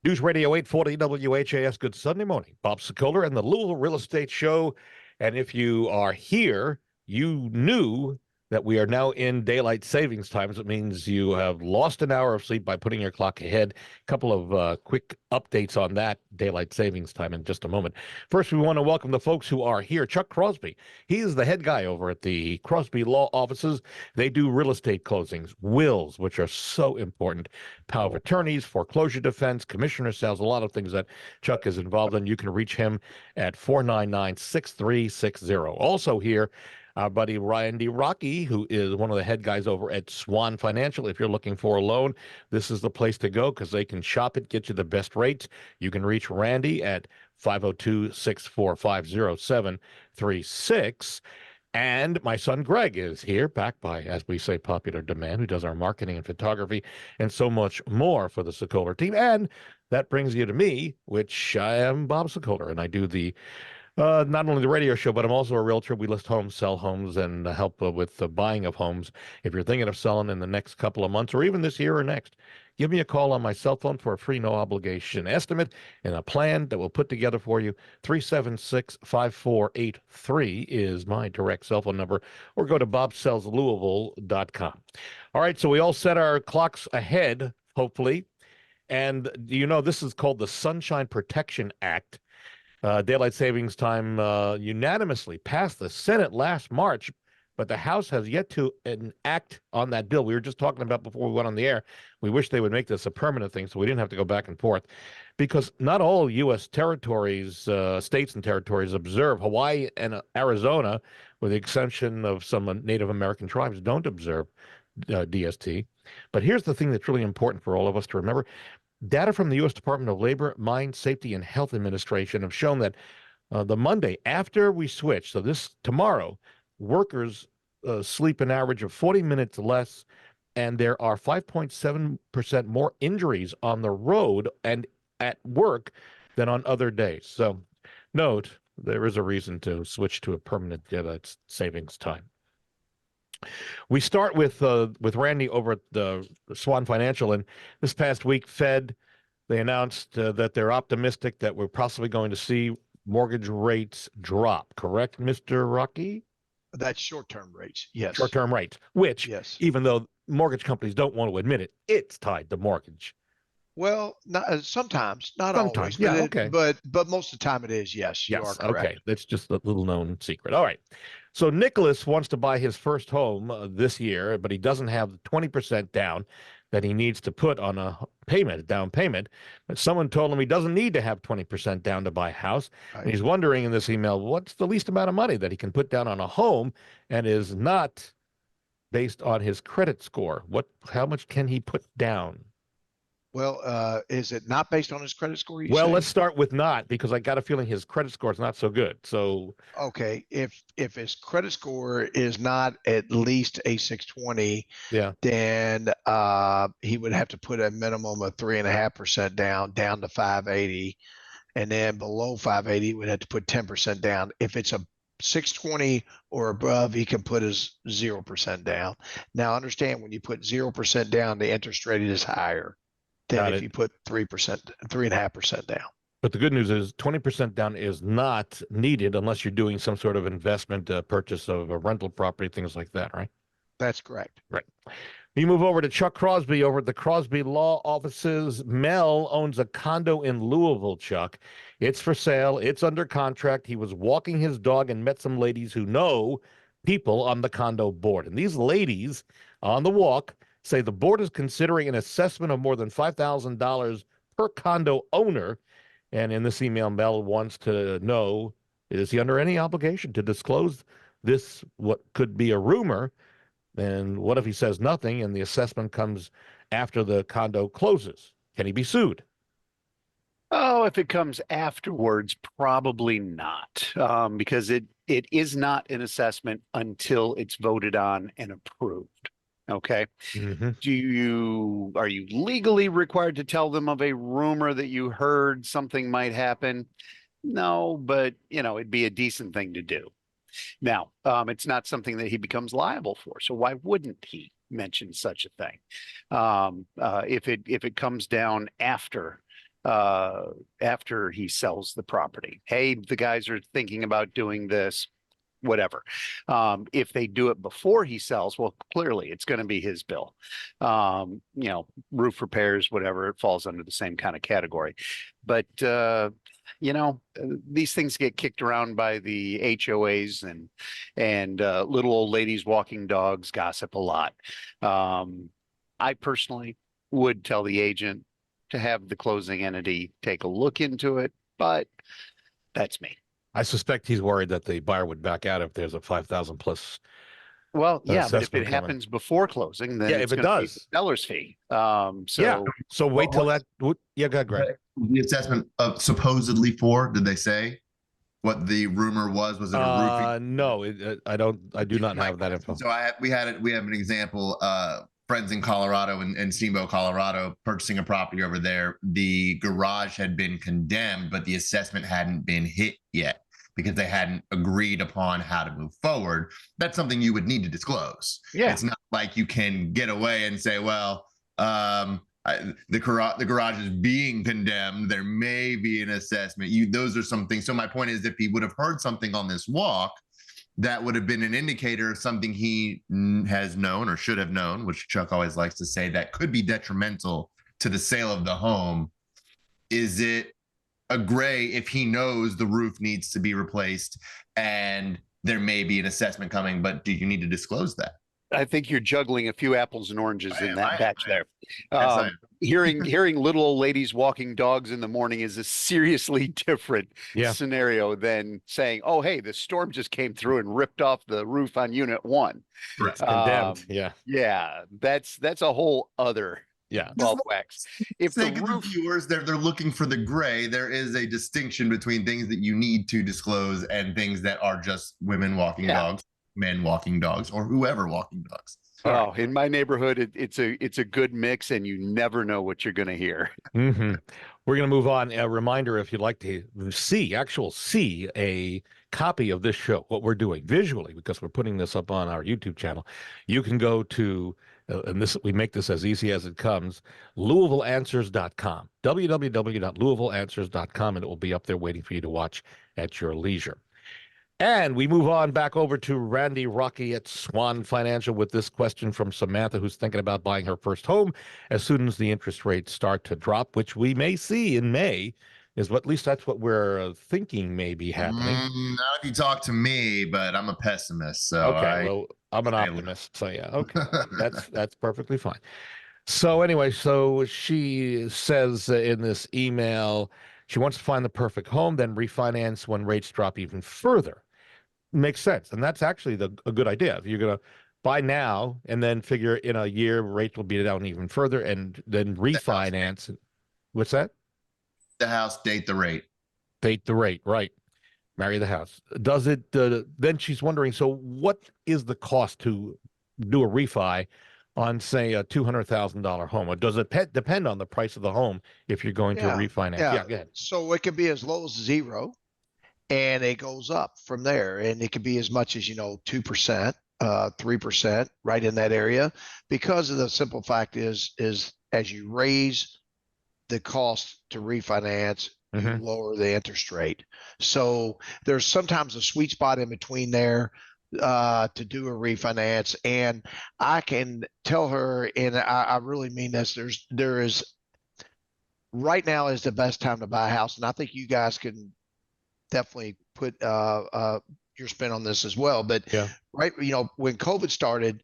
News Radio 840 WHAS. Good Sunday morning. Bob Sokoler and the Louisville Real Estate Show. And if you are here, you knew that we are now in daylight savings times. It means you have lost an hour of sleep by putting your clock ahead. A couple of quick updates on that daylight savings time in just a moment. First, we want to welcome the folks who are here. Chuck Crosby. He is the head guy over at the Crosby Law Offices. They do real estate closings, wills, which are so important, power of attorneys, foreclosure defense, commissioner sales, a lot of things that Chuck is involved in. You can reach him at 499-6360. Also here, our buddy Ryan D. Rocky, who is one of the head guys over at Swan Financial. If you're looking for a loan, this is the place to go because they can shop it, get you the best rates. You can reach Randy at 502-645-0736. And my son Greg is here, back by, as we say, popular demand, who does our marketing and photography and so much more for the Sokoler team. And that brings you to me, which I am Bob Sokoler, and I do the not only the radio show, but I'm also a realtor. We list homes, sell homes, and help with the buying of homes. If you're thinking of selling in the next couple of months or even this year or next, give me a call on my cell phone for a free, no obligation estimate and a plan that we'll put together for you. 376-5483 is my direct cell phone number, or go to bobsellslouisville.com. All right, so we all set our clocks ahead, hopefully. And you know, this is called the Sunshine Protection Act. Daylight savings time unanimously passed the Senate last March, but the House has yet to enact on that bill. We were just talking about before we went on the air. We wish they would make this a permanent thing so we didn't have to go back and forth, because not all U.S. territories, states and territories observe. Hawaii and Arizona, with the exception of some Native American tribes, don't observe DST. But here's the thing that's really important for all of us to remember. Data from the U.S. Department of Labor, Mine Safety, and Health Administration have shown that the Monday after we switch, so this tomorrow, workers sleep an average of 40 minutes less, and there are 5.7% more injuries on the road and at work than on other days. So note, there is a reason to switch to a permanent daylight savings time. We start with Randy over at the Swan Financial, and this past week, they announced that they're optimistic that we're possibly going to see mortgage rates drop. Correct, Mr. Rocky? That's short-term rates, yes. Short-term rates, which, yes, even though mortgage companies don't want to admit it, it's tied to mortgage. Well, sometimes, not always. Yeah, okay. But most of the time it is, yes, you are correct. Okay, that's just a little known secret. All right. So Nicholas wants to buy his first home this year, but he doesn't have the 20% down that he needs to put on a down payment. But someone told him he doesn't need to have 20% down to buy a house. Right. And he's wondering in this email, what's the least amount of money that he can put down on a home and is not based on his credit score? How much can he put down? Well, is it not based on his credit score? Let's start with not, because I got a feeling his credit score is not so good. So, okay, if his credit score is not at least a 620, then he would have to put a minimum of 3.5% down to 580, and then below 580, he would have to put 10% down. If it's a 620 or above, he can put his 0% down. Now, understand, when you put 0% down, the interest rate is higher than if you put 3.5% down. But the good news is 20% down is not needed unless you're doing some sort of investment, purchase of a rental property, things like that, right? That's correct. Right. You move over to Chuck Crosby over at the Crosby Law Offices. Mel owns a condo in Louisville, Chuck. It's for sale. It's under contract. He was walking his dog and met some ladies who know people on the condo board. And these ladies on the walk say the board is considering an assessment of more than $5,000 per condo owner. And in this email, Mel wants to know, is he under any obligation to disclose this, what could be a rumor? And what if he says nothing and the assessment comes after the condo closes? Can he be sued? Oh, if it comes afterwards, probably not, because it is not an assessment until it's voted on and approved. Okay. Mm-hmm. Are you legally required to tell them of a rumor that you heard something might happen? No, but it'd be a decent thing to do. Now, it's not something that he becomes liable for. So why wouldn't he mention such a thing? If it comes down after after he sells the property. Hey, the guys are thinking about doing this, whatever. If they do it before he sells, well, clearly it's going to be his bill. Roof repairs, whatever, it falls under the same kind of category. But these things get kicked around by the HOAs and little old ladies walking dogs gossip a lot. I personally would tell the agent to have the closing entity take a look into it, but that's me. I suspect he's worried that the buyer would back out if there's a 5,000 plus. Well, yeah, but if it assessment happens before closing, then Yeah, it's if it gonna be does. the seller's fee. So wait till that. Yeah, go ahead, Greg. The assessment of supposedly for, did they say what the rumor was? Was it a roofing? No, I do not have that info. So we have an example, friends in Colorado and Steamboat, Colorado, purchasing a property over there. The garage had been condemned, but the assessment hadn't been hit yet because they hadn't agreed upon how to move forward. That's something you would need to disclose. Yeah. It's not like you can get away and say, well, the garage is being condemned. There may be an assessment. Those are some things. So my point is, if he would have heard something on this walk, that would have been an indicator of something he has known or should have known, which Chuck always likes to say, that could be detrimental to the sale of the home. Is it a gray if he knows the roof needs to be replaced and there may be an assessment coming, but do you need to disclose that? I think you're juggling a few apples and oranges in that batch there. Yes, Hearing little old ladies walking dogs in the morning is a seriously different scenario than saying, "Oh, hey, the storm just came through and ripped off the roof on Unit 1." It's condemned. Yeah, that's a whole other ball of wax. If the roof viewers, they're looking for the gray. There is a distinction between things that you need to disclose and things that are just women walking dogs, men walking dogs, or whoever walking dogs. Oh, in my neighborhood, it's a good mix, and you never know what you're going to hear. Mm-hmm. We're going to move on. A reminder, if you'd like to see a copy of this show, what we're doing visually, because we're putting this up on our YouTube channel, you can go to, and we make this as easy as it comes, LouisvilleAnswers.com, www.LouisvilleAnswers.com, and it will be up there waiting for you to watch at your leisure. And we move on back over to Randy Rocky at Swan Financial with this question from Samantha, who's thinking about buying her first home as soon as the interest rates start to drop, which we may see in May, at least that's what we're thinking may be happening. Not if you talk to me, but I'm a pessimist. So well, I'm an optimist. So yeah, okay, that's perfectly fine. So anyway, so she says in this email, she wants to find the perfect home, then refinance when rates drop even further. Makes sense. And that's actually a good idea. If you're going to buy now and then figure in a year rates will be down even further and then refinance. What's that? The house, date the rate. Date the rate, right. Marry the house. Does it, then she's wondering, so what is the cost to do a refi on, say, a $200,000 home? Or does it depend on the price of the home if you're going to refinance? Yeah, go ahead. So it could be as low as 0, and it goes up from there. And it could be as much as, 2%, 3%, right in that area. Because of the simple fact is as you raise the cost to refinance, you lower the interest rate. So there's sometimes a sweet spot in between there to do a refinance. And I can tell her, and I really mean this, there is right now is the best time to buy a house. And I think you guys can definitely put your spin on this as well. But right, when COVID started,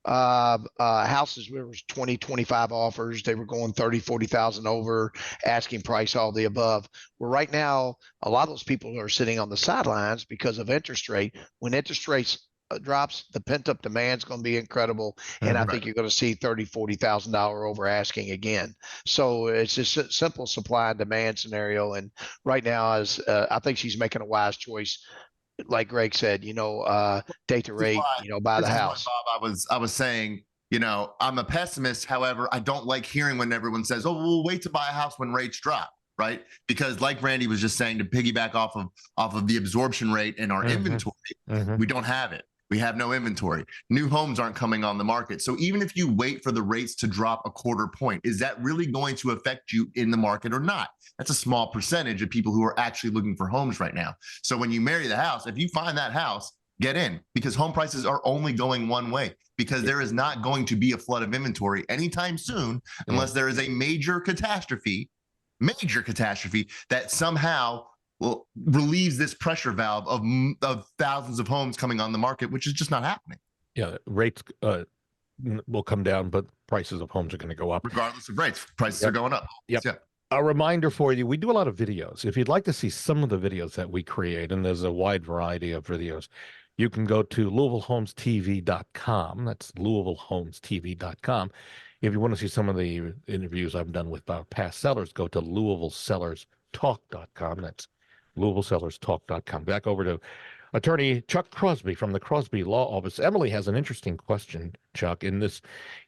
houses, there was 20, 25 offers. They were going 30, 40,000 over, asking price, all the above. Well, right now, a lot of those people are sitting on the sidelines because of interest rate. When interest rates drops, the pent-up demand is going to be incredible, and I think you're going to see $30,000, $40,000 over asking again. So it's just a simple supply and demand scenario. And right now, I think she's making a wise choice. Like Greg said, date the rate, buy the house. Bob, I was saying, I'm a pessimist. However, I don't like hearing when everyone says, "Oh, we'll wait to buy a house when rates drop," right? Because like Randy was just saying, to piggyback off of the absorption rate in our inventory, we don't have it. We have no inventory. New homes aren't coming on the market. So even if you wait for the rates to drop a quarter point, is that really going to affect you in the market or not? That's a small percentage of people who are actually looking for homes right now. So when you marry the house, if you find that house, get in, because home prices are only going one way, because there is not going to be a flood of inventory anytime soon unless there is a major catastrophe that somehow relieves this pressure valve of thousands of homes coming on the market, which is just not happening. Yeah, rates will come down, but prices of homes are going to go up. Regardless of rates, prices are going up. Yep. A reminder for you, we do a lot of videos. If you'd like to see some of the videos that we create, and there's a wide variety of videos, you can go to LouisvilleHomesTV.com. That's LouisvilleHomesTV.com. If you want to see some of the interviews I've done with our past sellers, go to LouisvilleSellersTalk.com. That's LouisvilleSellersTalk.com. Back over to Attorney Chuck Crosby from the Crosby Law Office. Emily has an interesting question, Chuck, in this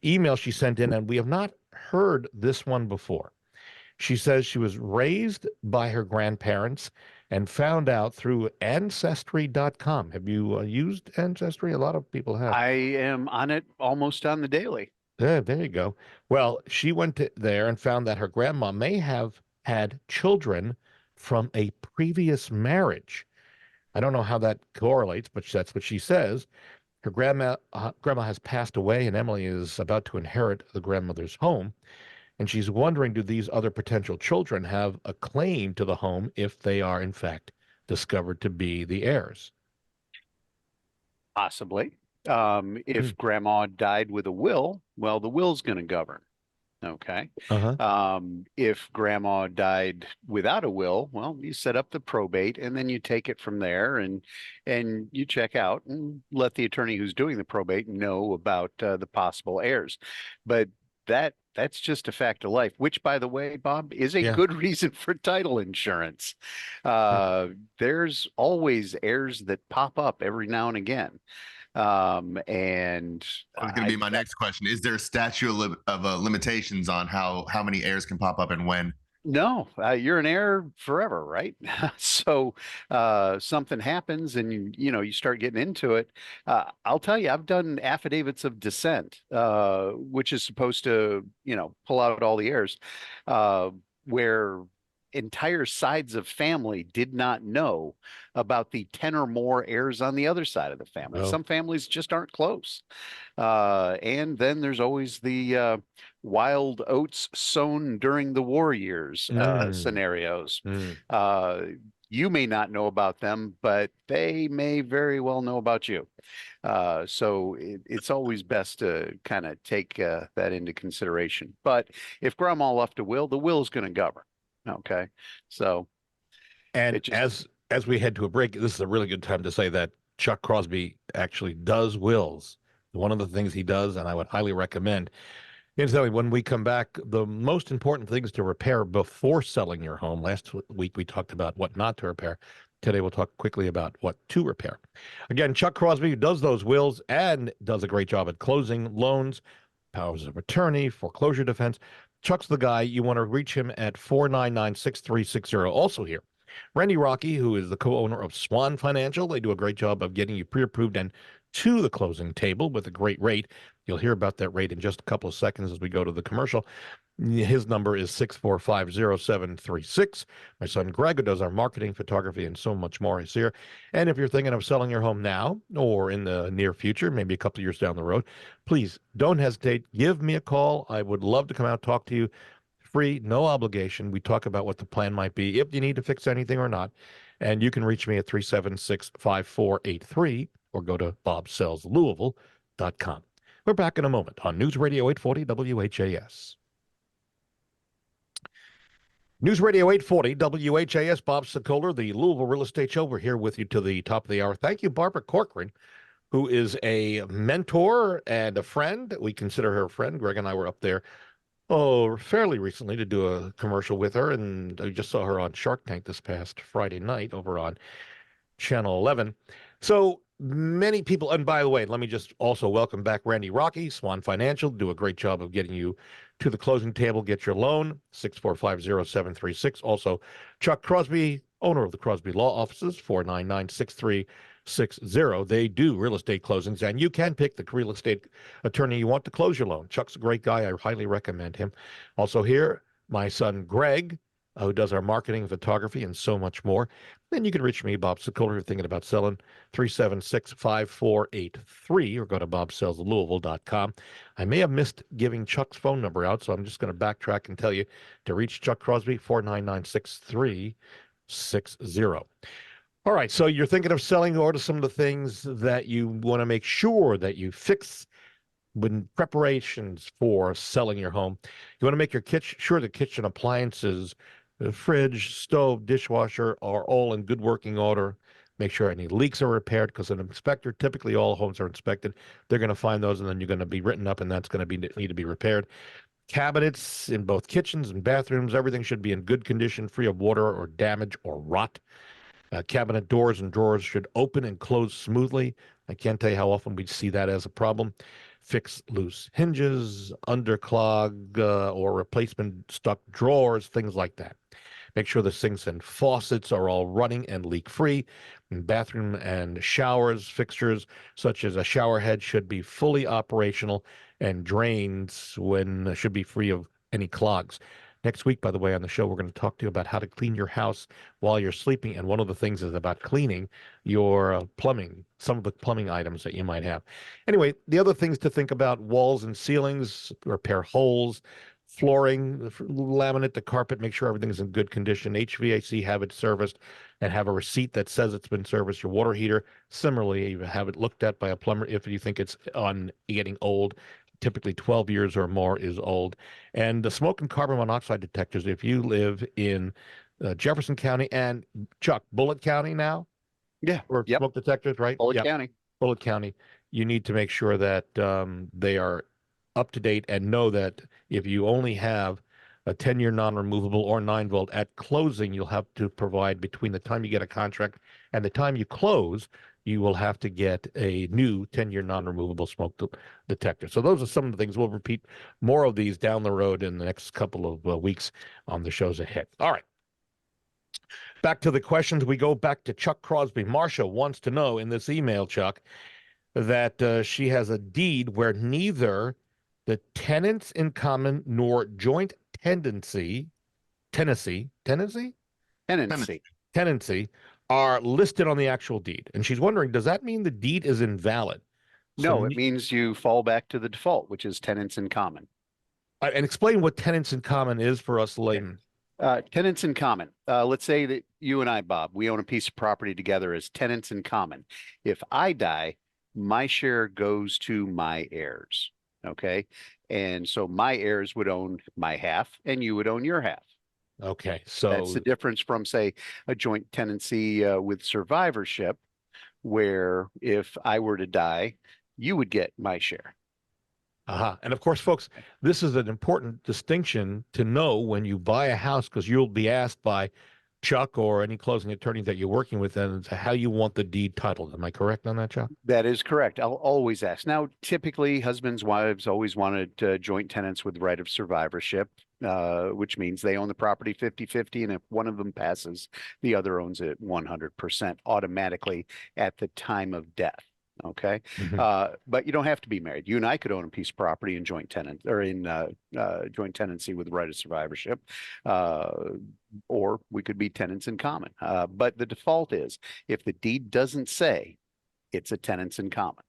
email she sent in, and we have not heard this one before. She says she was raised by her grandparents and found out through Ancestry.com. Have you used Ancestry? A lot of people have. I am on it almost on the daily. Yeah, there you go. Well, she went there and found that her grandma may have had children from a previous marriage. I don't know how that correlates, but that's what she says. Her grandma has passed away, and Emily is about to inherit the grandmother's home. And she's wondering, do these other potential children have a claim to the home if they are, in fact, discovered to be the heirs? Possibly. If grandma died with a will, well, the will's going to govern. Okay. If grandma died without a will, well, you set up the probate and then you take it from there and you check out and let the attorney who's doing the probate know about the possible heirs. But that's just a fact of life, which, by the way, Bob, is a good reason for title insurance. There's always heirs that pop up every now and again. And that was going to be my next question. Is there a statute of limitations on how many heirs can pop up and when? No, you're an heir forever, right? So something happens and you start getting into it. I'll tell you, I've done affidavits of descent, which is supposed to, pull out all the heirs, where entire sides of family did not know about the 10 or more heirs on the other side of the family. Some families just aren't close. And then there's always the wild oats sown during the war years scenarios. You may not know about them, but they may very well know about you. So it's always best to kind of take that into consideration. But if grandma left a will, the will is going to govern. Okay. So, and as we head to a break, this is a really good time to say that Chuck Crosby actually does wills. One of the things he does, and I would highly recommend, incidentally, when we come back, the most important things to repair before selling your home. Last week, we talked about what not to repair. Today, we'll talk quickly about what to repair. Again, Chuck Crosby does those wills and does a great job at closing loans, powers of attorney, foreclosure defense. Chuck's the guy. You want to reach him at 499-6360. Also here, Randy Rocky, who is the co-owner of Swan Financial. They do a great job of getting you pre-approved and to the closing table with a great rate. You'll hear about that rate in just a couple of seconds as we go to the commercial. His number is 645-0736. My son Greg, who does our marketing, photography, and so much more, is here. And if you're thinking of selling your home now or in the near future, maybe a couple of years down the road, please don't hesitate. Give me a call. I would love to come out, talk to you. Free, no obligation. We talk about what the plan might be, if you need to fix anything or not. And you can reach me at 376-5483 or go to bobsellslouisville.com. We're back in a moment on News Radio 840 WHAS. News Radio 840 WHAS, Bob Sokoler, the Louisville Real Estate Show. We're here with you to the top of the hour. Thank you, Barbara Corcoran, who is a mentor and a friend. We consider her a friend. Greg and I were up there, fairly recently to do a commercial with her, and I just saw her on Shark Tank this past Friday night over on Channel 11. So many people, and by the way, let me just also welcome back Randy Rocky, Swan Financial, do a great job of getting you to the closing table, get your loan, 645-0736. Also, Chuck Crosby, owner of the Crosby Law Offices, 499-6360. They do real estate closings, and you can pick the real estate attorney you want to close your loan. Chuck's a great guy. I highly recommend him. Also here, my son Greg, who does our marketing, photography, and so much more. Then you can reach me, Bob Sokoler, if you're thinking about selling, 376-5483, or go to bobsellslouisville.com. I may have missed giving Chuck's phone number out, so I'm just going to backtrack and tell you to reach Chuck Crosby, 499-6360. All right, so you're thinking of selling. What are some of the things that you want to make sure that you fix when preparations for selling your home? You want to make your kitchen sure the kitchen appliances, the fridge, stove, dishwasher are all in good working order. Make sure any leaks are repaired, because an inspector, typically all homes are inspected. They're going to find those, and then you're going to be written up, and that's going to need to be repaired. Cabinets in both kitchens and bathrooms, everything should be in good condition, free of water or damage or rot. Cabinet doors and drawers should open and close smoothly. I can't tell you how often we see that as a problem. Fix loose hinges, underclog or replacement stuck drawers, things like that. Make sure the sinks and faucets are all running and leak-free. Bathroom and showers, fixtures such as a shower head should be fully operational, and drains should be free of any clogs. Next week, by the way, on the show, we're going to talk to you about how to clean your house while you're sleeping. And one of the things is about cleaning your plumbing, some of the plumbing items that you might have. Anyway, the other things to think about: walls and ceilings, repair holes, flooring, laminate the carpet, make sure everything's in good condition. HVAC, have it serviced and have a receipt that says it's been serviced. Your water heater, similarly, you have it looked at by a plumber if you think it's getting old. Typically 12 years or more is old. And the smoke and carbon monoxide detectors, if you live in Jefferson County and Chuck, Bullitt County now? Yeah. Or Yep. smoke detectors, right? Bullitt Yep. County. Bullitt County. You need to make sure that they are up to date, and know that if you only have a 10-year non-removable or 9-volt at closing, you'll have to provide, between the time you get a contract and the time you close, you will have to get a new 10-year non-removable smoke detector. So those are some of the things. We'll repeat more of these down the road in the next couple of weeks on the shows ahead. All right. Back to the questions. We go back to Chuck Crosby. Marcia wants to know in this email, Chuck, that she has a deed where neither the tenants in common nor joint tenancy are listed on the actual deed. And she's wondering, does that mean the deed is invalid? No, it means you fall back to the default, which is tenants in common. And explain what tenants in common is for us laymen. Tenants in common. Let's say that you and I, Bob, we own a piece of property together as tenants in common. If I die, my share goes to my heirs. Okay. And so my heirs would own my half and you would own your half. Okay. So that's the difference from, say, a joint tenancy with survivorship, where if I were to die, you would get my share. And of course, folks, this is an important distinction to know when you buy a house, because you'll be asked by Chuck or any closing attorney that you're working with as to how you want the deed titled. Am I correct on that, Chuck? That is correct. I'll always ask. Now, typically, husbands, wives always wanted joint tenants with right of survivorship, which means they own the property 50-50, and if one of them passes, the other owns it 100% automatically at the time of death. Okay. Mm-hmm. But you don't have to be married. You and I could own a piece of property in joint tenant or in joint tenancy with right of survivorship, or we could be tenants in common. But the default is, if the deed doesn't say it's a tenants in common.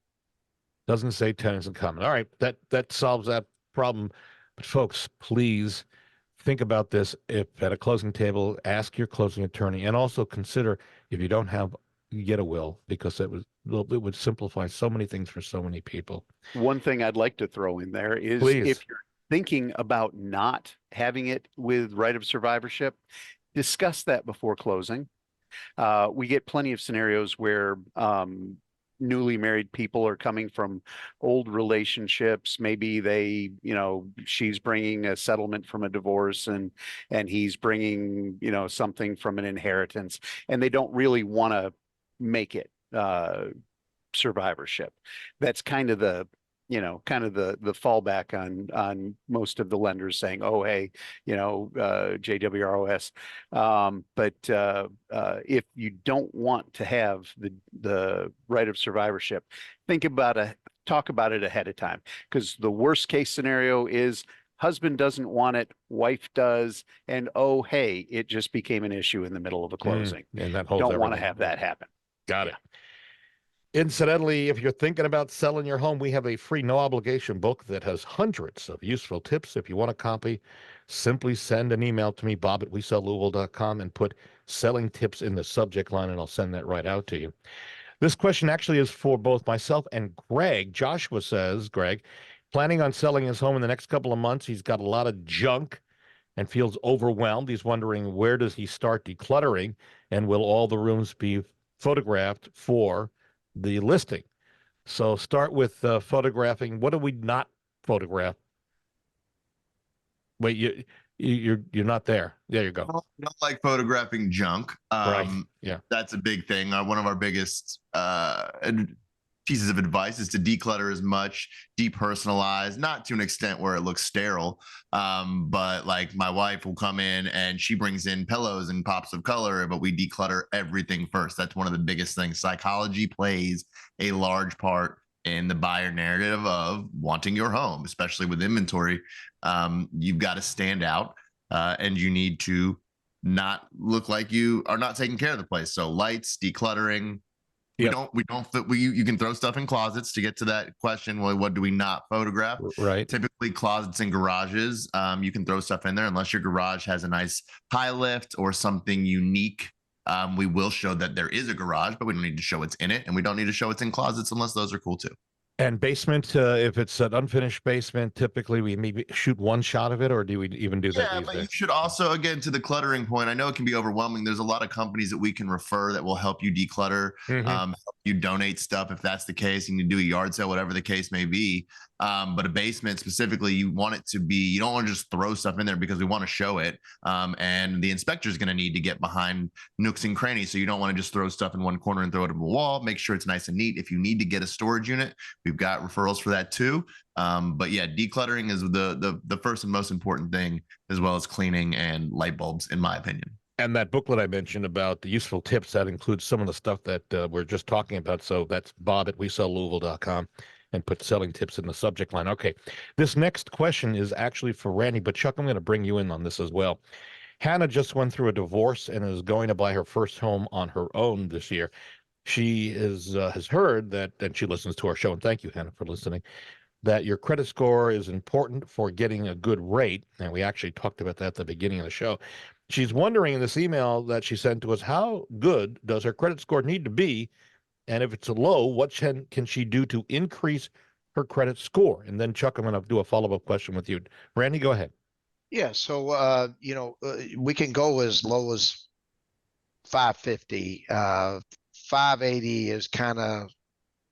Doesn't say tenants in common. All right. That solves that problem. But folks, please think about this. If at a closing table, ask your closing attorney, and also consider, if you don't have, get a will, because it would simplify so many things for so many people. One thing I'd like to throw in there is, if you're thinking about not having it with right of survivorship, discuss that before closing. We get plenty of scenarios where newly married people are coming from old relationships. Maybe they, she's bringing a settlement from a divorce, and he's bringing, something from an inheritance, and they don't really want to make it survivorship. That's kind of the kind of the fallback on most of the lenders saying, oh, hey, JWROS. But if you don't want to have the right of survivorship, talk about it ahead of time, because the worst case scenario is husband doesn't want it, wife does, and oh, hey, it just became an issue in the middle of a closing. And that holds Don't want to everything. have that happen. Got it. Incidentally, if you're thinking about selling your home, we have a free no obligation book that has hundreds of useful tips. If you want a copy, simply send an email to me, bob@WeSellLouisville.com, and put selling tips in the subject line, and I'll send that right out to you. This question actually is for both myself and Greg. Joshua says, Greg, planning on selling his home in the next couple of months. He's got a lot of junk and feels overwhelmed. He's wondering, where does he start decluttering, and will all the rooms be photographed for the listing? So start with photographing. What do we not photograph? Wait, you're not there. There you go. I don't like photographing junk. Right. Yeah. That's a big thing. One of our biggest pieces of advice is to declutter as much, depersonalize, not to an extent where it looks sterile. But like my wife will come in and she brings in pillows and pops of color, but we declutter everything first. That's one of the biggest things. Psychology plays a large part in the buyer narrative of wanting your home, especially with inventory. You've got to stand out, and you need to not look like you are not taking care of the place. So lights, decluttering. Yep. You can throw stuff in closets to get to that question. Well, what do we not photograph? Right. Typically closets and garages. You can throw stuff in there unless your garage has a nice high lift or something unique. We will show that there is a garage, but we don't need to show it's in it, and we don't need to show it's in closets unless those are cool too. And basement, if it's an unfinished basement, typically we maybe shoot one shot of it, or do we even do that? Yeah, but you should also, again, to the cluttering point, I know it can be overwhelming. There's a lot of companies that we can refer that will help you declutter, help you donate stuff if that's the case, and you do a yard sale, whatever the case may be. But a basement specifically, you want it to be, you don't want to just throw stuff in there because we want to show it. And the inspector is going to need to get behind nooks and crannies. So you don't want to just throw stuff in one corner and throw it on the wall. Make sure it's nice and neat. If you need to get a storage unit, we've got referrals for that too. But yeah, decluttering is the first and most important thing, as well as cleaning and light bulbs, in my opinion. And that booklet I mentioned about the useful tips, that includes some of the stuff that we're just talking about. So that's bob@WeSellLouisville.com, and put selling tips in the subject line. Okay, this next question is actually for Randy, but Chuck, I'm going to bring you in on this as well. Hannah just went through a divorce and is going to buy her first home on her own this year. She has heard that, and she listens to our show, and thank you, Hannah, for listening, that your credit score is important for getting a good rate. And we actually talked about that at the beginning of the show. She's wondering in this email that she sent to us, how good does her credit score need to be? And if it's low, what can she do to increase her credit score? And then, Chuck, I'm going to do a follow-up question with you. Randy, go ahead. Yeah, so we can go as low as 550. 580 is kind of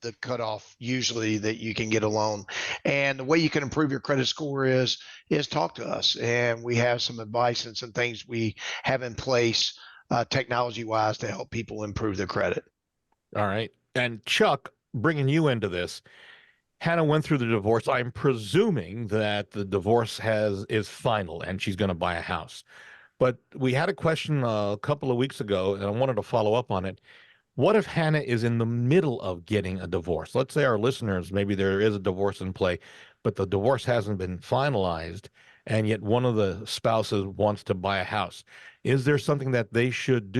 the cutoff usually that you can get a loan. And the way you can improve your credit score is talk to us, and we have some advice and some things we have in place technology-wise to help people improve their credit. All right. And Chuck, bringing you into this, Hannah went through the divorce. I'm presuming that the divorce is final and she's going to buy a house. But we had a question a couple of weeks ago, and I wanted to follow up on it. What if Hannah is in the middle of getting a divorce? Let's say our listeners, maybe there is a divorce in play, but the divorce hasn't been finalized, and yet one of the spouses wants to buy a house. Is there something that they should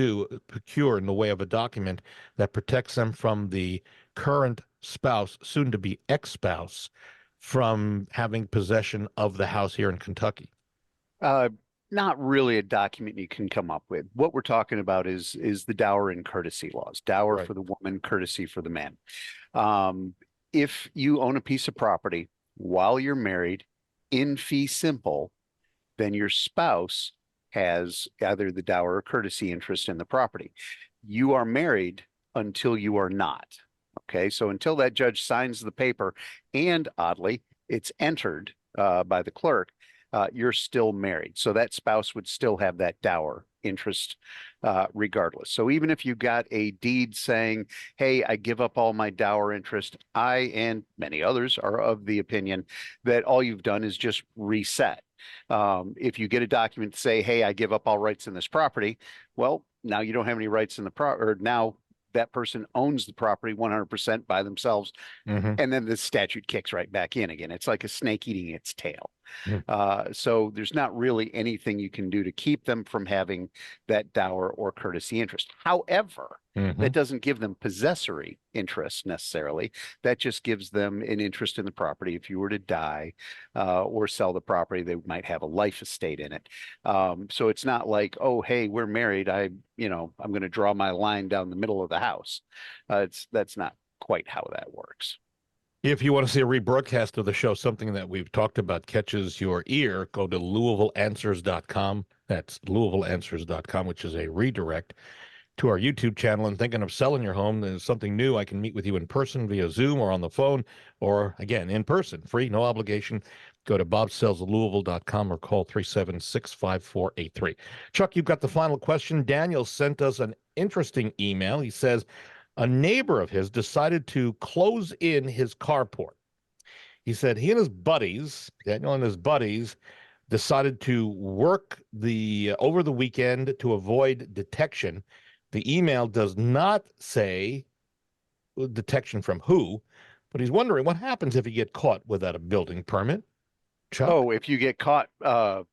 procure in the way of a document that protects them from the current spouse, soon to be ex-spouse, from having possession of the house here in Kentucky? Not really a document you can come up with. What we're talking about is the dower and courtesy laws. Dower Right. for the woman, courtesy for the man. If you own a piece of property while you're married in fee simple, then your spouse has either the dower or courtesy interest in the property. You are married until you are not. Okay, so until that judge signs the paper, and oddly, it's entered by the clerk, you're still married. So that spouse would still have that dower interest regardless. So even if you got a deed saying, hey, I give up all my dower interest, I and many others are of the opinion that all you've done is just reset. If you get a document to say, hey, I give up all rights in this property, well, now you don't have any rights in the or now that person owns the property 100% by themselves. And then the statute kicks right back in again. It's like a snake eating its tail. So there's not really anything you can do to keep them from having that dower or courtesy interest. However, that doesn't give them possessory interest necessarily. That just gives them an interest in the property. If you were to die or sell the property, they might have a life estate in it. So it's not like, oh, hey, we're married. I'm going to draw my line down the middle of the house. That's not quite how that works. If you want to see a rebroadcast of the show, something that we've talked about catches your ear, go to LouisvilleAnswers.com. That's LouisvilleAnswers.com, which is a redirect to our YouTube channel. And thinking of selling your home, there's something new. I can meet with you in person via Zoom or on the phone, or again, in person, free, no obligation. Go to bobsellslouisville.com or call 376-5483. Chuck, you've got the final question. Daniel sent us an interesting email. He says, a neighbor of his decided to close in his carport. He said he and his buddies, Daniel and his buddies, decided to work over the weekend to avoid detection. The email does not say detection from who, but he's wondering what happens if you get caught without a building permit. Chuck? Oh, if you get caught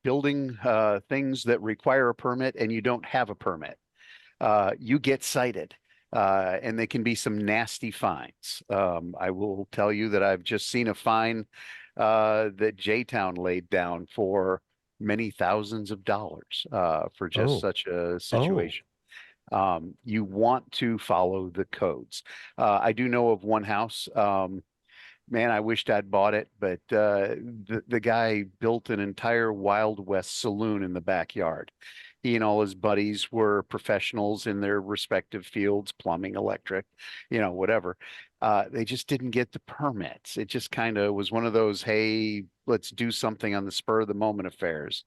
building things that require a permit and you don't have a permit, you get cited. And they can be some nasty fines. I will tell you that I've just seen a fine that J-Town laid down for many thousands of dollars for just such a situation. You want to follow the codes. I do know of one house. Man, I wished I'd bought it, but the guy built an entire Wild West saloon in the backyard. He and all his buddies were professionals in their respective fields, plumbing, electric, whatever. They just didn't get the permits. It just kind of was one of those, hey, let's do something on the spur of the moment affairs.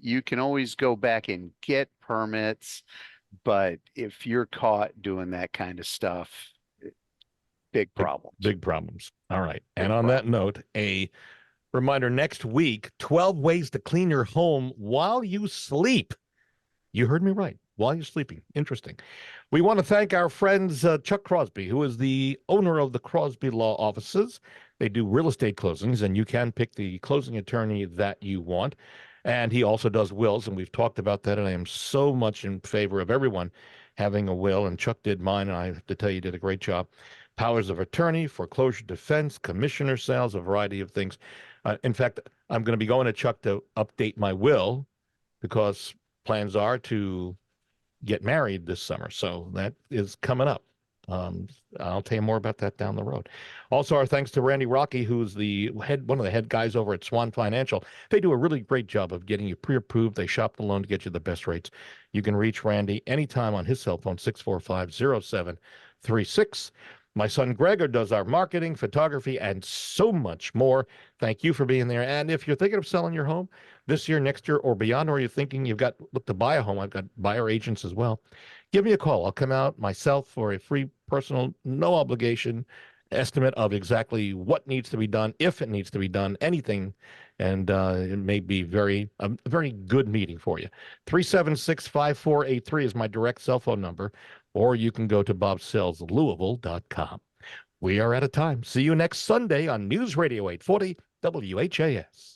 You can always go back and get permits, but if you're caught doing that kind of stuff, big problems. Big problems. All right. And on that note, a reminder, next week, 12 ways to clean your home while you sleep. You heard me right. While you're sleeping. Interesting. We want to thank our friends, Chuck Crosby, who is the owner of the Crosby Law Offices. They do real estate closings, and you can pick the closing attorney that you want. And he also does wills, and we've talked about that, and I am so much in favor of everyone having a will, and Chuck did mine, and I have to tell you, did a great job. Powers of attorney, foreclosure defense, commissioner sales, a variety of things. In fact, I'm going to be going to Chuck to update my will because plans are to get married this summer. So that is coming up. I'll tell you more about that down the road. Also, our thanks to Randy Rocky, who's one of the head guys over at Swan Financial. They do a really great job of getting you pre-approved. They shop the loan to get you the best rates. You can reach Randy anytime on his cell phone, 645-0736. My son Gregor does our marketing, photography, and so much more. Thank you for being there. And if you're thinking of selling your home this year, next year, or beyond, or you're thinking you've got to buy a home, I've got buyer agents as well. Give me a call. I'll come out myself for a free, personal, no obligation estimate of exactly what needs to be done, if it needs to be done, anything. And it may be a very good meeting for you. 376-5483 is my direct cell phone number, or you can go to bobsellslouisville.com. We are out of time. See you next Sunday on News Radio 840 WHAS.